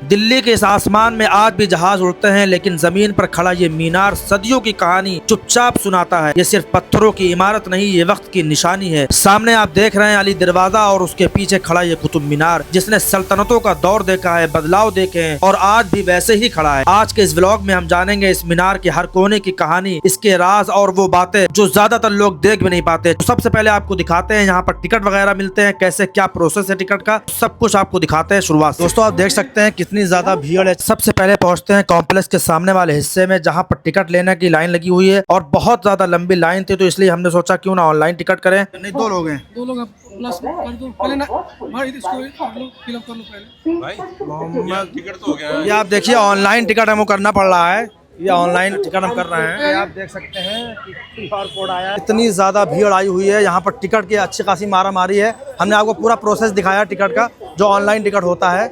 दिल्ली के इस आसमान में आज भी जहाज उड़ते हैं, लेकिन जमीन पर खड़ा ये मीनार सदियों की कहानी चुपचाप सुनाता है। ये सिर्फ पत्थरों की इमारत नहीं, ये वक्त की निशानी है। सामने आप देख रहे हैं अली दरवाजा और उसके पीछे खड़ा ये कुतुब मीनार, जिसने सल्तनतों का दौर देखा है, बदलाव देखे हैं और आज भी वैसे ही खड़ा है। आज के इस व्लॉग में हम जानेंगे इस मीनार के हर कोने की कहानी, इसके राज और वो बातें जो ज्यादातर लोग देख भी नहीं पाते। तो सबसे पहले आपको दिखाते हैं यहाँ पर टिकट वगैरह मिलते हैं, कैसे क्या प्रोसेस है टिकट का, सब कुछ आपको दिखाते हैं शुरुआत से। दोस्तों आप देख सकते हैं कितनी ज्यादा भीड़ है। सबसे पहले पहुंचते हैं कॉम्प्लेक्स के सामने वाले हिस्से में, जहाँ पर टिकट लेने की लाइन लगी हुई है और बहुत ज्यादा लंबी लाइन थी, तो इसलिए हमने सोचा क्यों ना ऑनलाइन टिकट करें। नहीं, दो लोग हैं। दो लोग प्लस कर दो पहले ना भाई, इसको कर लो, फिल अप कर लो पहले भाई मोहम्मद टिकट तो हो गया। ये आप देखिए ऑनलाइन टिकट हमको करना पड़ रहा है। ये ऑनलाइन टिकट हम कर रहे हैं। ये आप देख सकते हैं कि QR कोड आया है। इतनी ज़्यादा भीड़ आई हुई है यहाँ पर, टिकट की अच्छी खासी मारा मारी है। हमने आपको पूरा प्रोसेस दिखाया टिकट का, जो ऑनलाइन टिकट होता है।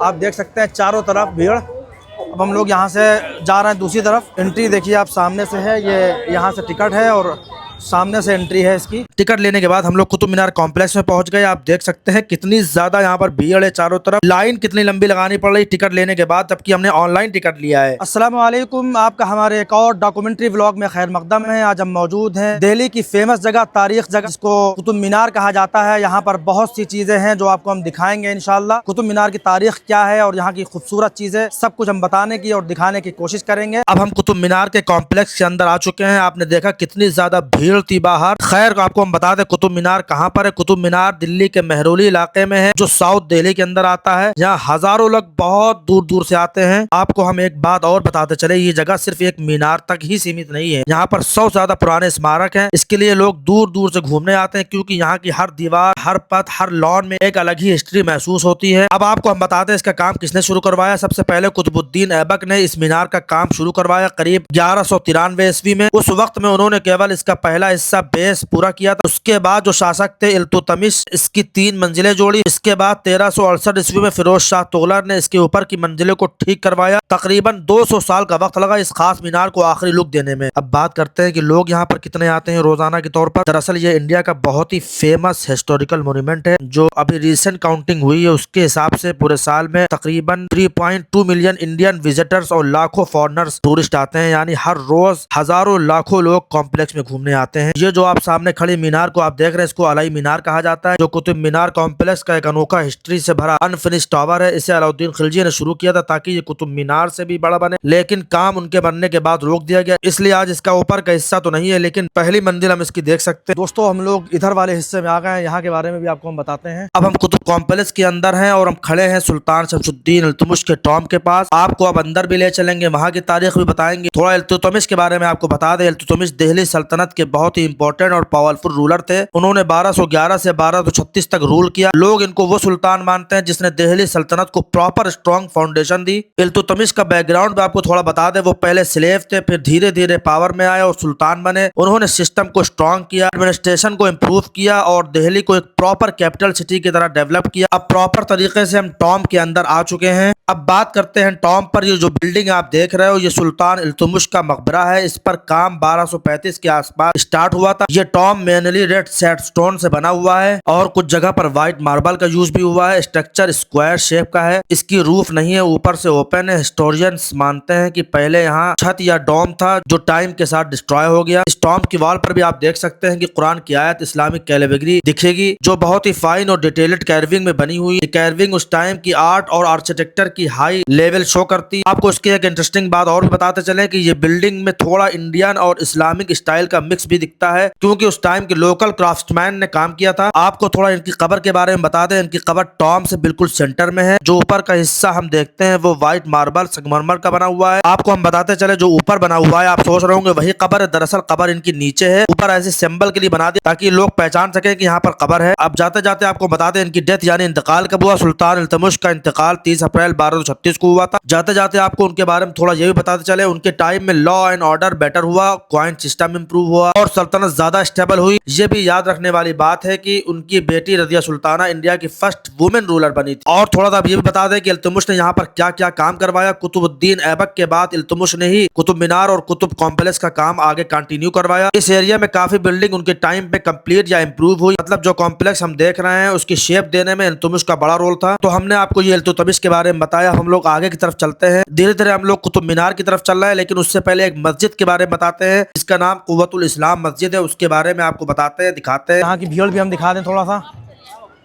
आप देख सकते हैं चारों तरफ भीड़। अब हम लोग यहाँ से जा रहे हैं दूसरी तरफ। एंट्री देखिए आप सामने से है, ये यहाँ से टिकट है और सामने से एंट्री है इसकी। टिकट लेने के बाद हम लोग कुतुब मीनार कॉम्प्लेक्स में पहुंच गए। आप देख सकते हैं कितनी ज्यादा यहाँ पर भीड़ है, चारों तरफ लाइन कितनी लंबी लगानी पड़ रही टिकट लेने के बाद, जबकि हमने ऑनलाइन टिकट लिया है। अस्सलाम वालेकुम, आपका हमारे एक और डॉक्यूमेंट्री व्लॉग में खैर मकदम है। आज हम मौजूद हैं दिल्ली की फेमस जगह, तारीख जगह, जिसको कुतुब मीनार कहा जाता है। यहाँ पर बहुत सी चीजें हैं जो आपको हम दिखाएंगे इंशाल्लाह। कुतुब मीनार की तारीख क्या है और यहाँ की खूबसूरत चीजें, सब कुछ हम बताने की और दिखाने की कोशिश करेंगे। अब हम कुतुब मीनार के कॉम्प्लेक्स के अंदर आ चुके हैं। आपने देखा कितनी ज्यादा भीड़ थी बाहर। खैर आपको हम बता दें कुतुब मीनार कहाँ पर है। कुतुब मीनार दिल्ली के मेहरौली इलाके में है, जो साउथ दिल्ली के अंदर आता है। यहाँ हजारों लोग बहुत दूर दूर से आते हैं। आपको हम एक बात और बताते चले, ये जगह सिर्फ एक मीनार तक ही सीमित नहीं है। यहाँ पर 100 से ज्यादा पुराने स्मारक हैं। इसके लिए लोग दूर दूर से घूमने आते हैं, क्योंकि यहाँ की हर दीवार, हर पथ, हर लॉन में एक अलग ही हिस्ट्री महसूस होती है। अब आपको हम बताते हैं इसका काम किसने शुरू करवाया। सबसे पहले कुतुबुद्दीन ऐबक ने इस मीनार का काम शुरू करवाया करीब 1193 ईस्वी में। उस वक्त में उन्होंने केवल इसका पहला हिस्सा बेस पूरा किया था। उसके बाद जो शासक थे इल्तुतमिश, इसकी 3 मंजिलें जोड़ी। इसके बाद 1368 ईस्वी में फिरोज शाह तुगलक ने इसके ऊपर की मंजिलों को ठीक करवाया। तकरीबन 200 साल का वक्त लगा इस खास मीनार को आखिरी लुक देने में। अब बात करते हैं कि लोग यहाँ पर कितने आते हैं रोजाना के तौर पर। दरअसल ये इंडिया का बहुत ही फेमस हिस्टोरिकल मोन्यूमेंट है, जो अभी रिसेंट काउंटिंग हुई है उसके हिसाब से पूरे साल में तकरीबन 3.2 मिलियन इंडियन विजिटर्स और लाखों फॉरेनर्स टूरिस्ट आते हैं। यानी हर रोज हजारों लाखों लोग कॉम्प्लेक्स में घूमने आते हैं। ये जो आप सामने खड़ी मीनार को आप देख रहे हैं, इसको अलाई मीनार कहा जाता है, जो कुतुब मीनार कॉम्प्लेक्स का एक अनोखा हिस्ट्री से भरा अनफिनिश टावर है। इसे अलाउद्दीन खिलजी ने शुरू किया था ताकि ये कुतुब मीनार से भी बड़ा बने, लेकिन काम उनके बनने के बाद रोक दिया गया। इसलिए आज इसका ऊपर का हिस्सा तो नहीं है, लेकिन पहली मंजिल हम इसकी देख सकते हैं। दोस्तों हम लोग इधर वाले हिस्से में आ गए हैं, यहाँ के बारे में भी आपको हम बताते हैं। अब हम कुतुब कॉम्प्लेक्स के अंदर हैं और हम खड़े हैं सुल्तान शमसुद्दीन इल्तुतमिश के टॉम के पास। आपको अब अंदर भी ले चलेंगे, वहाँ की तारीख भी बताएंगे। थोड़ा इल्तुतमिश के बारे में आपको बता दें। इल्तुतमिश दिल्ली सल्तनत के बहुत ही इंपॉर्टेंट और पावरफुल रूलर थे। उन्होंने 1211 से 1236 तक रूल किया। लोग इनको वो सुल्तान मानते हैं जिसने दिल्ली सल्तनत को प्रॉपर स्ट्रॉन्ग फाउंडेशन दी। इल्तुतमिश का बैकग्राउंड भी आपको थोड़ा बता दें। वो पहले स्लेव थे, फिर धीरे धीरे पावर में आए और सुल्तान बने। उन्होंने सिस्टम को स्ट्रॉन्ग किया, एडमिनिस्ट्रेशन को इम्प्रूव किया और दिल्ली को एक प्रॉपर कैपिटल सिटी की तरह डेवलप किया। अब प्रॉपर तरीके से हम टॉम के अंदर आ चुके हैं। अब बात करते हैं टॉम पर। ये जो बिल्डिंग आप देख रहे हो, ये सुल्तान इल्तुतमिश का मकबरा है। इस पर काम 1235 के आसपास स्टार्ट हुआ था। ये टॉम मेनली रेड सैंडस्टोन से बना हुआ है और कुछ जगह पर व्हाइट मार्बल का यूज भी हुआ है। स्ट्रक्चर स्क्वायर शेप का है, इसकी रूफ नहीं है, ऊपर से ओपन है। हिस्टोरियंस मानते हैं कि पहले यहाँ छत या डोम था, जो टाइम के साथ डिस्ट्रॉय हो गया। इस टॉम की वॉल पर भी आप देख सकते हैं कि कुरान की आयत, इस्लामिक कैलिग्राफी दिखेगी, जो बहुत ही फाइन और डिटेल्ड कैर्विंग में बनी हुई। कैर्विंग उस टाइम की आर्ट और आर्किटेक्चर की हाई लेवल शो करती। आपको इसकी एक इंटरेस्टिंग बात और भी बताते चले कि ये बिल्डिंग में थोड़ा इंडियन और इस्लामिक स्टाइल का मिक्स भी दिखता है, क्योंकि उस टाइम के लोकल क्राफ्ट्समैन ने काम किया था। आपको थोड़ा इनकी कब्र के बारे में बता दें। इनकी कब्र टॉम से बिल्कुल सेंटर में है। जो ऊपर का हिस्सा हम देखते हैं वो व्हाइट मार्बल संगमरमर का बना हुआ है। आपको हम बताते चले जो ऊपर बना हुआ है, आप सोच रहे होंगे वही कब्र है। दरअसल कब्र इनकी नीचे है, ऊपर ऐसे सिंबल के लिए बना दिया ताकि लोग पहचान सके कि यहाँ पर कब्र है। अब जाते जाते आपको बता दें इनकी डेथ यानी इंतकाल कब हुआ। सुल्तान इल्तुतमिश का इंतकाल 30 अप्रैल 1236 को हुआ था। जाते जाते आपको उनके बारे में थोड़ा ये भी बताते चले, उनके टाइम में लॉ एंड ऑर्डर बेटर हुआ, क्वाइन सिस्टम इंप्रूव हुआ और सल्तनत ज्यादा स्टेबल हुई। ये भी याद रखने वाली बात है कि उनकी बेटी रजिया सुल्ताना इंडिया की फर्स्ट वुमेन रूलर बनी थी। और थोड़ा सा ये भी बता दें कि इल्तुतमिश ने यहाँ पर क्या क्या काम करवाया। कुतुबुद्दीन ऐबक के बाद इल्तुतमिश ने ही कुतुब मीनार और कुतुब कॉम्प्लेक्स का काम आगे कंटिन्यू करवाया। इस एरिया में काफी बिल्डिंग उनके टाइम पे कंप्लीट या इंप्रूव हुई। मतलब जो कॉम्प्लेक्स हम देख रहे हैं उसकी शेप देने में इल्तुतमिश का बड़ा रोल था। तो हमने आपको ये इल्तुतमिश के बारे में बताया। हम लोग आगे की तरफ चलते हैं। धीरे धीरे हम लोग कुतुब मीनार की तरफ चल रहे हैं, लेकिन उससे पहले एक मस्जिद के बारे में बताते हैं जिसका नाम कुव्वतुल इस्लाम मस्जिद है। उसके बारे में आपको बताते हैं, दिखाते हैं। यहाँ की भीड़ भी हम दिखा दें थोड़ा सा।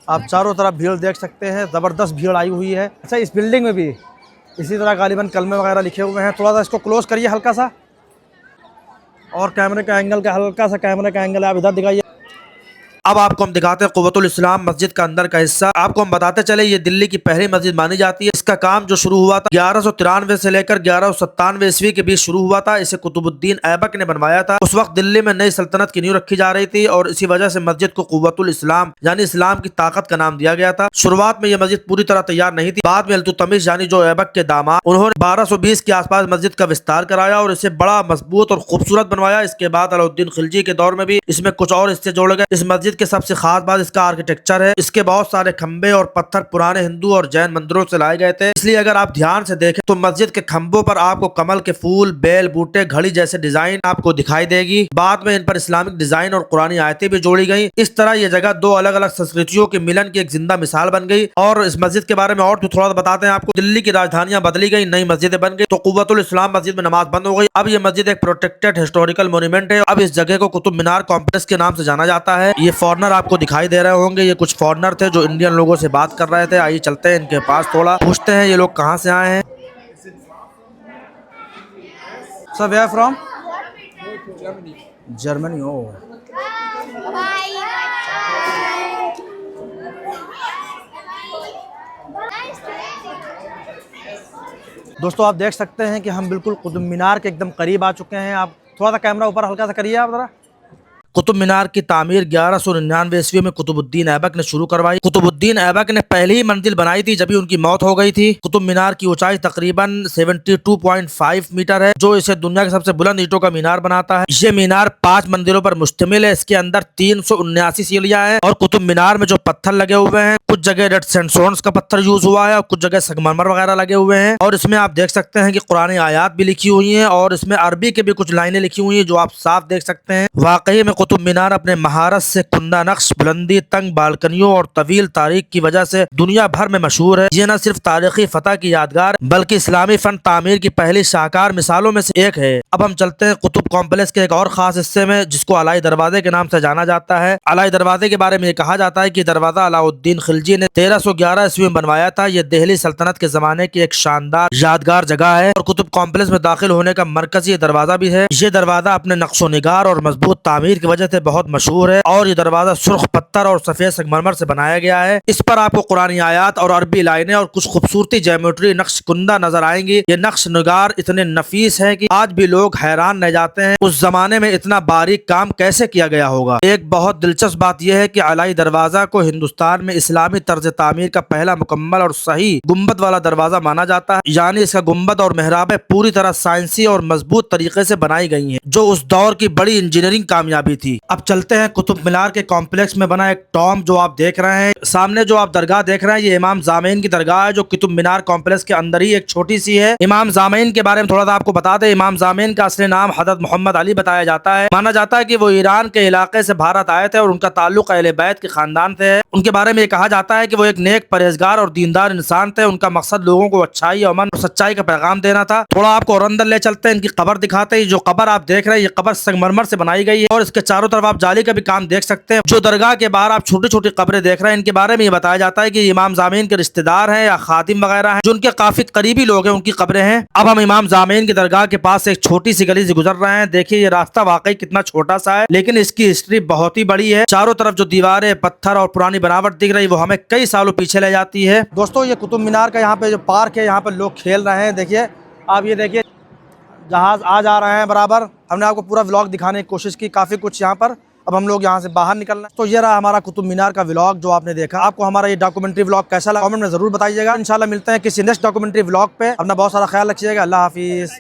आप चारों तरफ भीड़ देख सकते हैं, ज़बरदस्त भीड़ आई हुई है। अच्छा, इस बिल्डिंग में भी इसी तरह गालिबन कलमे वगैरह लिखे हुए हैं। थोड़ा सा इसको क्लोज करिए हल्का सा, और कैमरे का एंगल का हल्का सा कैमरे का एंगल आप इधर दिखाइए। अब आपको हम दिखाते हैं कुव्वतुल इस्लाम मस्जिद का अंदर का हिस्सा। आपको हम बताते चले ये दिल्ली की पहली मस्जिद मानी जाती है। इसका काम जो शुरू हुआ था 1193 से लेकर 1197 ईस्वी के बीच शुरू हुआ था। इसे कुतुबुद्दीन ऐबक ने बनवाया था। उस वक्त दिल्ली में नई सल्तनत की नींव रखी जा रही थी और इसी वजह से मस्जिद को कुव्वतुल इस्लाम यानी इस्लाम की ताकत का नाम दिया गया था। शुरुआत में यह मस्जिद पूरी तरह तैयार नहीं थी। बाद में इल्तुतमिश यानी जो ऐबक के दामाद, उन्होंने 1220 के आसपास मस्जिद का विस्तार कराया और इसे बड़ा मजबूत और खूबसूरत बनवाया। इसके बाद अलाउद्दीन खिलजी के दौर में भी इसमें कुछ और हिस्से जोड़े गए। इस मस्जिद के सबसे खास बात इसका आर्किटेक्चर है। इसके बहुत सारे खंबे और पत्थर पुराने हिंदू और जैन मंदिरों से लाए गए थे। इसलिए अगर आप ध्यान से देखें तो मस्जिद के खंभों पर आपको कमल के फूल, बेल, बूटे, घड़ी जैसे डिजाइन आपको दिखाई देगी। बाद में इन पर इस्लामिक डिजाइन और कुरानी आयतें भी जोड़ी गई। इस तरह यह जगह दो अलग अलग संस्कृतियों के मिलन की एक जिंदा मिसाल बन गई। और इस मस्जिद के बारे में और भी थोड़ा बताते हैं आपको। दिल्ली की राजधानियां बदली गई, नई मस्जिदें बन गई, तो कुव्वतुल इस्लाम मस्जिद में नमाज बंद हो गई। अब ये मस्जिद एक प्रोटेक्टेड हिस्टोरिकल मॉन्यूमेंट है। अब इस जगह को कुतुब मीनार कॉम्प्लेक्स के नाम से जाना जाता है। ये फॉरनर आपको दिखाई दे रहे होंगे, ये कुछ फॉरनर थे जो इंडियन लोगों से बात कर रहे थे। आइए चलते हैं इनके पास, थोड़ा पूछते हैं ये लोग कहाँ से आए हैं। Sir where from? जर्मनी। ओ दोस्तों, आप देख सकते हैं कि हम बिल्कुल कुतुब मीनार के एकदम करीब आ चुके हैं। आप थोड़ा सा कैमरा ऊपर हल्का सा करिए आप जरा। कुतुब मीनार की तामीर 1199 ईस्वी में कुतुबुद्दीन ऐबक ने शुरू करवाई। कुतुबुद्दीन ऐबक ने पहली ही मंजिल बनाई थी जब उनकी मौत हो गई थी। कुतुब मीनार की ऊंचाई तकरीबन 72.5 मीटर है, जो इसे दुनिया के सबसे बुलंद ईंटों का मीनार बनाता है। ये मीनार 5 मंजिलों पर मुश्तमिल है। इसके अंदर 379 सीढ़ियां हैं और कुतुब मीनार में जो पत्थर लगे हुए हैं, कुछ जगह रेड सैंडस्टोन्स का पत्थर यूज हुआ है और कुछ जगह संगमरमर वगैरह लगे हुए हैं। और इसमें आप देख सकते हैं कि कुरानी आयात भी लिखी हुई है और इसमें अरबी के भी कुछ लाइनें लिखी हुई है जो आप साफ देख सकते हैं। वाकई में कुतुब मीनार अपने महारत से कुंदा नक्श, बुलंदी, तंग बालकनियों और तवील तारीख की वजह से दुनिया भर में मशहूर है। ये न सिर्फ तारीखी फतह की यादगार बल्कि इस्लामी फन तामीर की पहली शाहकार मिसालों में से एक है। अब हम चलते हैं कुतुब कॉम्प्लेक्स के एक और खास हिस्से में जिसको अलाई दरवाजे के नाम से जाना जाता है। अलाई दरवाजे के बारे में ये कहा जाता है कि दरवाजा अलाउद्दीन खिलजी ने 1311 ईस्वी में बनवाया था। ये दिल्ली सल्तनत के जमाने की एक शानदार यादगार जगह है और कुतुब कॉम्प्लेक्स में दाखिल होने का मरकजी दरवाजा भी है। ये दरवाजा अपने नक्शो निगार और मजबूत तामीर की वजह से बहुत मशहूर है और ये दरवाजा सुर्ख पत्थर और सफेद संगमरमर से बनाया गया है। इस पर आपको कुरानी आयात और अरबी लाइनें और कुछ खूबसूरती ज्योमेट्री नक्श कुंदा नजर आएंगी। ये नक्श निगार इतने नफीस है कि आज भी लोग हैरान रह जाते हैं उस जमाने में इतना बारीक काम कैसे किया गया होगा। एक बहुत दिलचस्प बात यह है कि अलाई दरवाजा को हिंदुस्तान में इस्लामी तर्ज तामीर का पहला मुकम्मल और सही गुम्बद वाला दरवाजा माना जाता है। यानी इसका गुम्बद और मेहराबें पूरी तरह साइंसी और मजबूत तरीके से बनाई गई हैं, जो उस दौर की बड़ी इंजीनियरिंग कामयाबी थी। अब चलते हैं कुतुब मीनार के कॉम्प्लेक्स में बना एक टॉम जो आप देख रहे हैं। सामने जो आप दरगाह देख रहे हैं ये इमाम जामैन की दरगाह है जो कुतुब मीनार कॉम्प्लेक्स के अंदर ही एक छोटी सी है। इमाम जामैन के बारे में थोड़ा सा आपको बता दें। इमाम जामैन का असली नाम हजरत मोहम्मद अली बताया जाता है। माना जाता है कि वो ईरान के इलाके से भारत आए थे और उनका ताल्लुक अहले बैत के खानदान से है। उनके बारे में कहा जाता है कि वो एक नेक, परहेजगार और दीनदार इंसान थे। उनका मकसद लोगों को अच्छाई, अमन और सच्चाई का पैगाम देना था। थोड़ा आपको और अंदर ले चलते हैं, इनकी कब्र दिखाते हैं। जो कब्र आप देख रहे हैं ये कब्र संगमरमर से बनाई गई है और इसके चारों तरफ आप जाली का भी काम देख सकते हैं। जो दरगाह के बाहर आप छोटी छोटी कब्रें देख रहे हैं इनके बारे में ये बताया जाता है कि इमाम जामैन के रिश्तेदार हैं या खादिम वगैरह हैं, जो उनके काफी करीबी लोग हैं, उनकी कब्रें हैं। अब हम इमाम जामैन की दरगाह के पास एक छोटी सी गली से गुजर रहे हैं। देखिए ये रास्ता वाकई कितना छोटा सा है लेकिन इसकी हिस्ट्री बहुत ही बड़ी है। चारों तरफ जो दीवारें, पत्थर और पुरानी बनावट दिख रही वो हमें कई सालों पीछे ले जाती है। दोस्तों ये कुतुब मीनार का यहाँ पे जो पार्क है, यहाँ पे लोग खेल रहे हैं। देखिए आप ये देखिए जहाज आ जा रहे हैं बराबर। हमने आपको पूरा व्लॉग दिखाने की कोशिश की, काफ़ी कुछ यहाँ पर। अब हम लोग यहाँ से बाहर निकलना है। तो ये रहा हमारा कुतुब मीनार का व्लॉग जो आपने देखा। आपको हमारा ये डॉक्यूमेंट्री व्लॉग कैसा लगा कमेंट में जरूर बताइएगा। इंशाल्लाह मिलते हैं किसी नेक्स्ट डॉक्यूमेंट्री व्लॉग पे। अपना बहुत सारा ख्याल रखिएगा। अल्लाह हाफिज़।